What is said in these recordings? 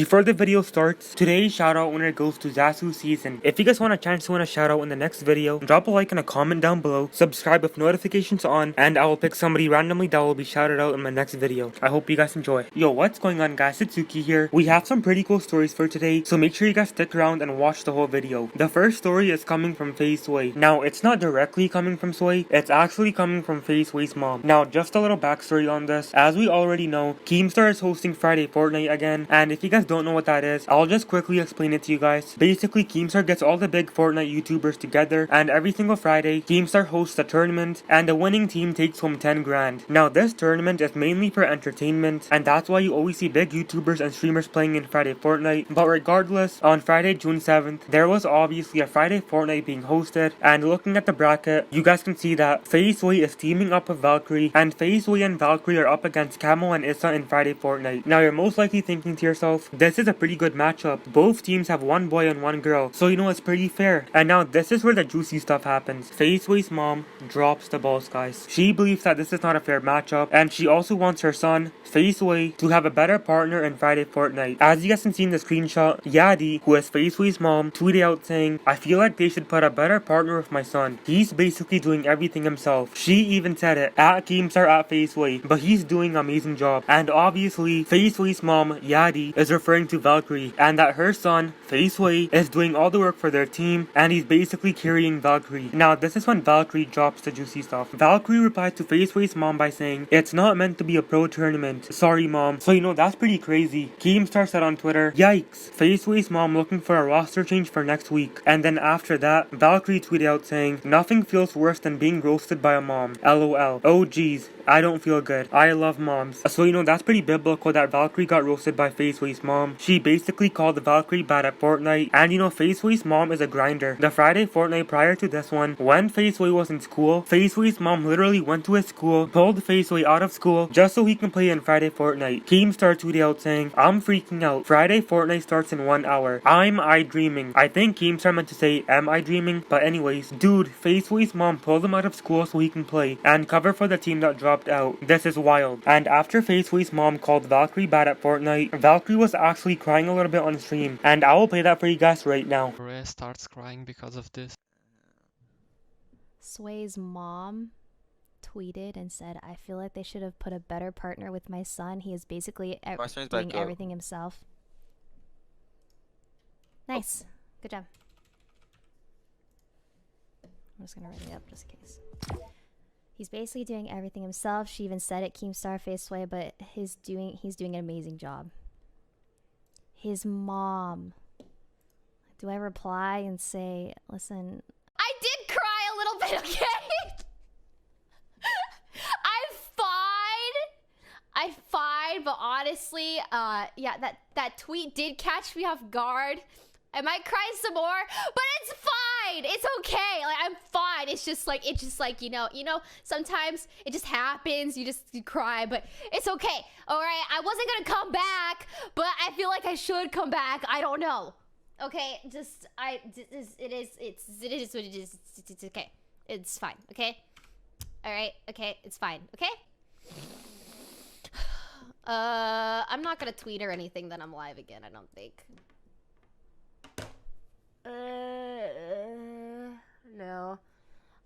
Before the video starts, today's shoutout winner goes to ZasouSZN. If you guys want a chance to win a shoutout in the next video, drop a like and a comment down below, subscribe with notifications on, and I will pick somebody randomly that will be shouted out in my next video. I hope you guys enjoy. Yo, what's going on guys, it's Sukie here. We have some pretty cool stories for today, so make sure you guys stick around and watch the whole video. The first story is coming from FaZe Sway. Now, it's not directly coming from Sway, it's actually coming from FaZe Sway's mom. Now, just a little backstory on this. As we already know, Keemstar is hosting Friday Fortnite again, and if you guys don't know what that is, I'll just quickly explain it to you guys. Basically, Keemstar gets all the big Fortnite YouTubers together, and every single Friday, Keemstar hosts a tournament, and the winning team takes home 10 grand. Now, this tournament is mainly for entertainment, and that's why you always see big YouTubers and streamers playing in Friday Fortnite. But regardless, on Friday, June 7th, there was obviously a Friday Fortnite being hosted, and looking at the bracket, you guys can see that FaZe Sway is teaming up with Valkyrae, and FaZe Sway and Valkyrae are up against Camo and Issa in Friday Fortnite. Now, you're most likely thinking to yourself, this is a pretty good matchup. Both teams have one boy and one girl, so you know it's pretty fair. And now this is where the juicy stuff happens. FaZe Sway's mom drops the balls, guys. She believes that this is not a fair matchup, and she also wants her son, FaZe Sway, to have a better partner in Friday Fortnite. As you guys can see in the screenshot, Yadi, who is FaZe Sway's mom, tweeted out saying, I feel like they should put a better partner with my son. He's basically doing everything himself. She even said it, at Keemstar at FaZe Sway, but he's doing an amazing job. And obviously, FaZe Sway's mom, Yadi, is referring to Valkyrae, and that her son, FaZe Sway, is doing all the work for their team, and he's basically carrying Valkyrae. Now, this is when Valkyrae drops the juicy stuff. Valkyrae replied to FaZe Sway's mom by saying, it's not meant to be a pro tournament. Sorry, mom. So, you know, that's pretty crazy. Keemstar said on Twitter, yikes, FaZe Sway's mom looking for a roster change for next week. And then after that, Valkyrae tweeted out saying, nothing feels worse than being roasted by a mom. LOL. Oh, geez. I don't feel good. I love moms. So, you know, that's pretty biblical that Valkyrae got roasted by FaZe Sway's mom. She basically called the Valkyrae bad at Fortnite. And, you know, FaZe Sway's mom is a grinder. The Friday Fortnite prior to this one, when FaZe Sway was in school, FaZe Sway's mom literally went to his school, pulled FaZe Sway out of school, just so he can play in Friday Fortnite. Keemstar tweeted out saying, I'm freaking out. Friday Fortnite starts in 1 hour. I dreaming. I think Keemstar meant to say, am I dreaming? But anyways, dude, FaZe Sway's mom pulled him out of school so he can play and cover for the team that dropped out. This is wild. And after FaZe Sway's mom called Valkyrae bad at Fortnite, Valkyrae was actually crying a little bit on stream, and I will play that for you guys right now. Valkyrae starts crying because of this. Sway's mom tweeted and said, I feel like they should have put a better partner with my son. He is basically doing everything himself. Nice. Good job. I'm just gonna write it up just in case. He's basically doing everything himself. She even said it, Keemstar FaZe Sway, but he's doing an amazing job. His mom. Do I reply and say, listen, I did cry a little bit, okay? I'm fine, but honestly, yeah, that tweet did catch me off guard. I might cry some more, but it's fine. It's okay. Like, I'm fine. It's just like you know, sometimes it just happens. You cry, but it's okay. All right. I wasn't gonna come back, but I feel like I should come back. I don't know. Okay. It is what it is. It's okay. It's fine. Okay. All right. Okay. It's fine. Okay. I'm not gonna tweet or anything that I'm live again. I don't think. No.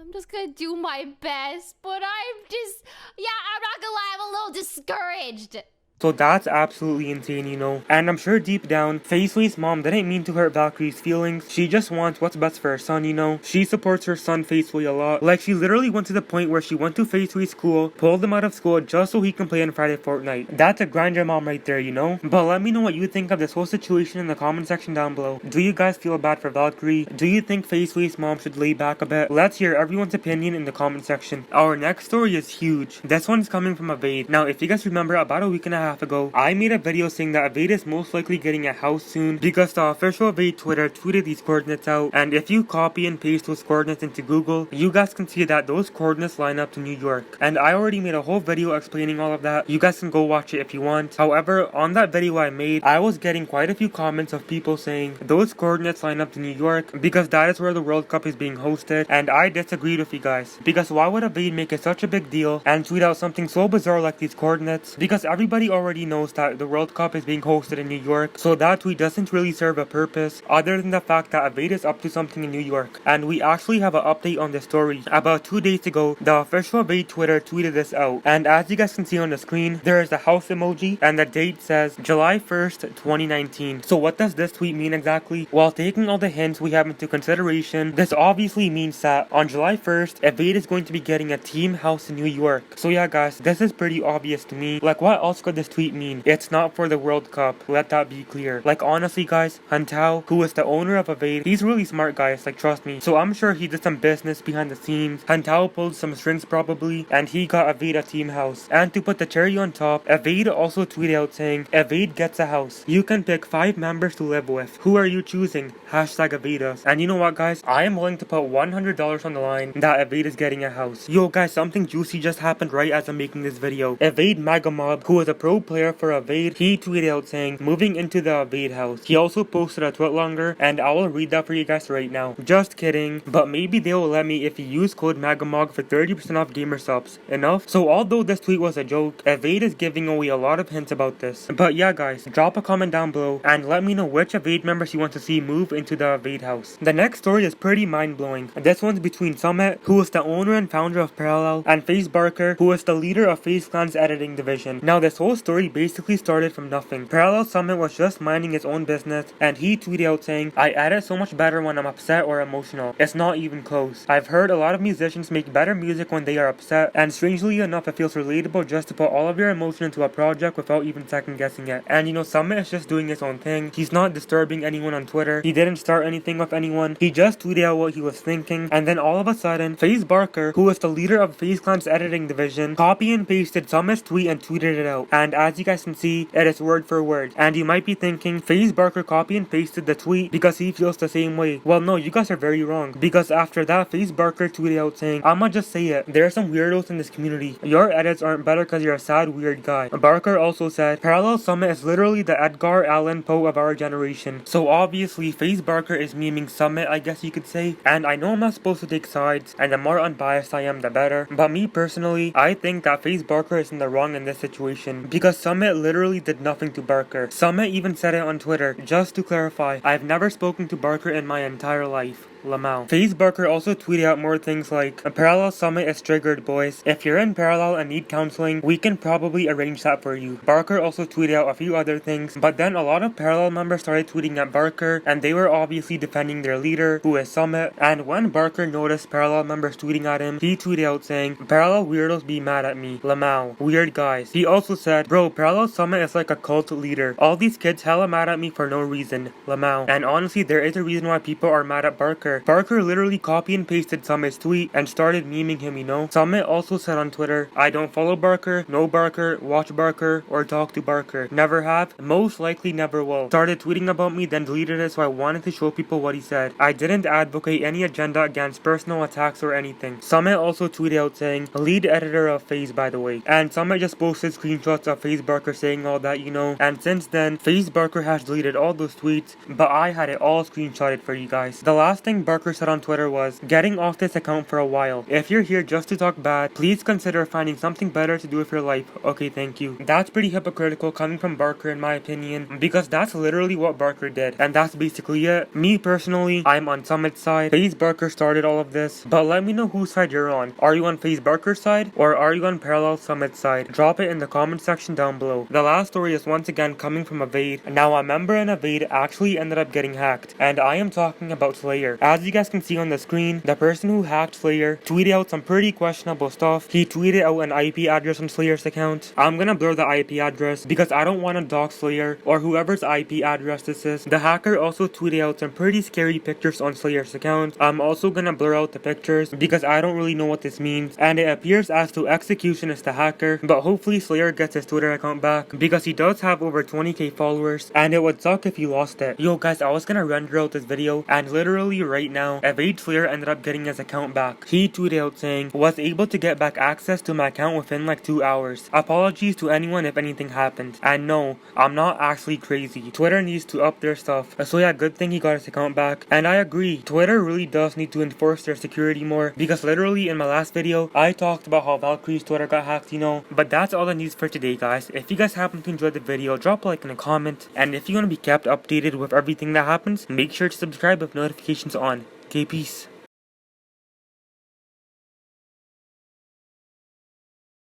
I'm just gonna do my best, but I'm not gonna lie, I'm a little discouraged. So that's absolutely insane, you know. And I'm sure deep down, FaZe Sway's mom didn't mean to hurt Valkyrie's feelings. She just wants what's best for her son, you know. She supports her son FaZe Sway a lot. Like, she literally went to the point where she went to FaZe Sway's school, pulled him out of school just so he can play in Friday Fortnite. That's a grinder mom right there, you know. But let me know what you think of this whole situation in the comment section down below. Do you guys feel bad for Valkyrae? Do you think FaZe Sway's mom should lay back a bit? Let's hear everyone's opinion in the comment section. Our next story is huge. This one's coming from Evade. Now, if you guys remember, about a week and a half ago, I made a video saying that Evade is most likely getting a house soon because the official Evade Twitter tweeted these coordinates out, and if you copy and paste those coordinates into Google, you guys can see that those coordinates line up to New York. And I already made a whole video explaining all of that. You guys can go watch it if you want. However, on that video I made, I was getting quite a few comments of people saying those coordinates line up to New York because that is where the World Cup is being hosted, and I disagreed with you guys. Because why would Evade make it such a big deal and tweet out something so bizarre like these coordinates? Because everybody already already knows that the World Cup is being hosted in New York, so that tweet doesn't really serve a purpose other than the fact that Evade is up to something in New York. And we actually have an update on this story. About 2 days ago, the official Evade Twitter tweeted this out, and as you guys can see on the screen, there is the house emoji and the date says July 1st, 2019. So what does this tweet mean exactly? While taking all the hints we have into consideration, this obviously means that on July 1st, Evade is going to be getting a team house in New York. So yeah guys, this is pretty obvious to me. Like, what else could this tweet mean? It's not for the World Cup, let that be clear. Like, honestly guys, Hantao, who is the owner of Evade, he's really smart guys, like trust me. So I'm sure he did some business behind the scenes. Hantao pulled some strings probably, and he got Evade a team house. And to put the cherry on top, Evade also tweeted out saying, Evade gets a house. You can pick 5 members to live with. Who are you choosing? Hashtag Evade us. And you know what guys, I am willing to put $100 on the line that Evade is getting a house. Yo guys, something juicy just happened right as I'm making this video. Evade Magamob, who is a pro player for Evade, he tweeted out saying, moving into the Evade house. He also posted a tweet longer, and I will read that for you guys right now. Just kidding, but maybe they will let me if you use code Magamog for 30% off gamer subs. Enough? So although this tweet was a joke, Evade is giving away a lot of hints about this. But yeah guys, drop a comment down below and let me know which Evade members you want to see move into the Evade house. The next story is pretty mind-blowing. This one's between Summit, who is the owner and founder of Parallel, and FaZe Barker, who is the leader of FaZeClan's editing division. Now this whole story basically started from nothing. Parallel Summit was just minding his own business, and he tweeted out saying, I edit so much better when I'm upset or emotional. It's not even close. I've heard a lot of musicians make better music when they are upset, and strangely enough it feels relatable just to put all of your emotion into a project without even second guessing it. And you know, Summit is just doing his own thing. He's not disturbing anyone on Twitter. He didn't start anything with anyone. He just tweeted out what he was thinking, and then all of a sudden, FaZe Barker, who is the leader of FaZeClan's editing division, copy and pasted Summit's tweet and tweeted it out. And as you guys can see, it is word for word. And you might be thinking, FaZe Barker copy and pasted the tweet because he feels the same way. Well no, you guys are very wrong. Because after that, FaZe Barker tweeted out saying, I'ma just say it, there are some weirdos in this community. Your edits aren't better because you're a sad weird guy. Barker also said, Parallel Summit is literally the Edgar Allan Poe of our generation. So obviously, FaZe Barker is memeing Summit, I guess you could say. And I know I'm not supposed to take sides, and the more unbiased I am, the better. But me personally, I think that FaZe Barker is in the wrong in this situation. Because Summit literally did nothing to Barker. Summit even said it on Twitter. Just to clarify, I've never spoken to Barker in my entire life. Lamau. FaZe Barker also tweeted out more things like, a Parallel Summit is triggered boys. If you're in Parallel and need counseling, we can probably arrange that for you. Barker also tweeted out a few other things, but then a lot of Parallel members started tweeting at Barker, and they were obviously defending their leader, who is Summit. And when Barker noticed Parallel members tweeting at him, he tweeted out saying, Parallel weirdos be mad at me. Lamau. Weird guys. He also said, bro, Parallel Summit is like a cult leader. All these kids hella mad at me for no reason. Lamau. And honestly, there is a reason why people are mad at Barker. Barker literally copy and pasted Summit's tweet and started memeing him, you know. Summit also said on Twitter, I don't follow Barker, know Barker, watch Barker, or talk to Barker. Never have, most likely never will. Started tweeting about me, then deleted it, so I wanted to show people what he said. I didn't advocate any agenda against personal attacks or anything. Summit also tweeted out saying, lead editor of FaZe by the way. And Summit just posted screenshots of FaZe Barker saying all that, you know. And since then, FaZe Barker has deleted all those tweets, but I had it all screenshotted for you guys. The last thing Barker said on Twitter was, getting off this account for a while. If you're here just to talk bad, please consider finding something better to do with your life. Okay, thank you. That's pretty hypocritical coming from Barker in my opinion, because that's literally what Barker did. And that's basically it. Me personally, I'm on Summit's side. FaZe Barker started all of this, but let me know whose side you're on. Are you on FaZe Barker's side, or are you on Parallel Summit's side? Drop it in the comment section down below. The last story is once again coming from Evade. Now a member in Evade actually ended up getting hacked, and I am talking about Slayer. As you guys can see on the screen, the person who hacked Slayer tweeted out some pretty questionable stuff. He tweeted out an IP address on Slayer's account. I'm gonna blur the IP address because I don't want to dox Slayer or whoever's IP address this is. The hacker also tweeted out some pretty scary pictures on Slayer's account. I'm also gonna blur out the pictures because I don't really know what this means, and it appears as though Execution is the hacker, but hopefully Slayer gets his Twitter account back because he does have over 20k followers, and it would suck if he lost it. Yo guys, I was gonna render out this video and literally right right now, EvadeSlayer ended up getting his account back. He tweeted out saying, was able to get back access to my account within like 2 hours. Apologies to anyone if anything happened. And no, I'm not actually crazy. Twitter needs to up their stuff. So yeah, good thing he got his account back. And I agree, Twitter really does need to enforce their security more, because literally in my last video, I talked about how Valkyrae's Twitter got hacked, you know. But that's all the news for today, guys. If you guys happen to enjoy the video, drop a like and a comment. And if you want to be kept updated with everything that happens, make sure to subscribe with notifications on. Okay, peace.